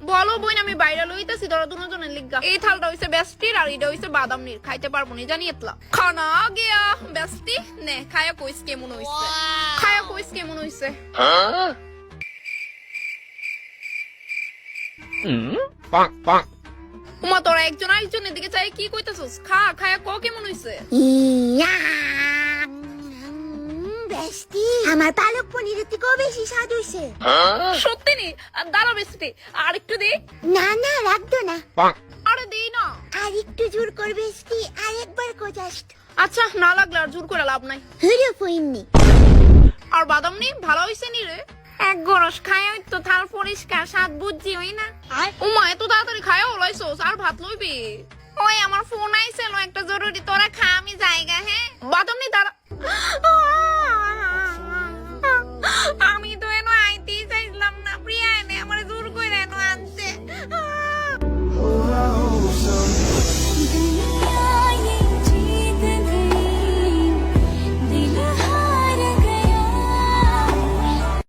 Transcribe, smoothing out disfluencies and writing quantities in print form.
বলো বোন, আমি বাইরে লইতেছি ধরো দুজনের লিগা। এই থালটা হইছে বেস্টির আর এটা হইছে বাদাম নির, খাইতে পারবো না জানি এতলা। খানা গিয়া বেস্টি নে, খায়া কইস কেমন হইছে, খায়া কইস কেমন হইছে। উমা তোরা একজন আরেকজনের দিকে চাই কি কইতাছস? খা, খায়া ক কেমন হইছে। বেস্টি, আমার পালক পনিরের থেকেও বেশি স্বাদ হইছে। সত্যি নি? দাঁড়া বেস্টি, আর একটু দে। না না, রাখতো না। আরে দেই না। আর একটু জোর কর বেস্টি, আর একবার কো জাস্ট। আচ্ছা, না লাগলে আর জোর করে লাভ নাই। হুরু ফইননি। আর বাদাম নি ভালো হইছে নি রে? এক গরস খায় তো থাল পরিষ্কার, স্বাদ বুঝছি হই না। উমা এত তাড়াতাড়ি খায় ওলাইছস, আর ভাত লইবি? ওই আমার ফোন আইছিল একটা জরুরি, তোরা খা, আমি জায়গা। হ্যাঁ বাদাম নি দাঁড়া। আমি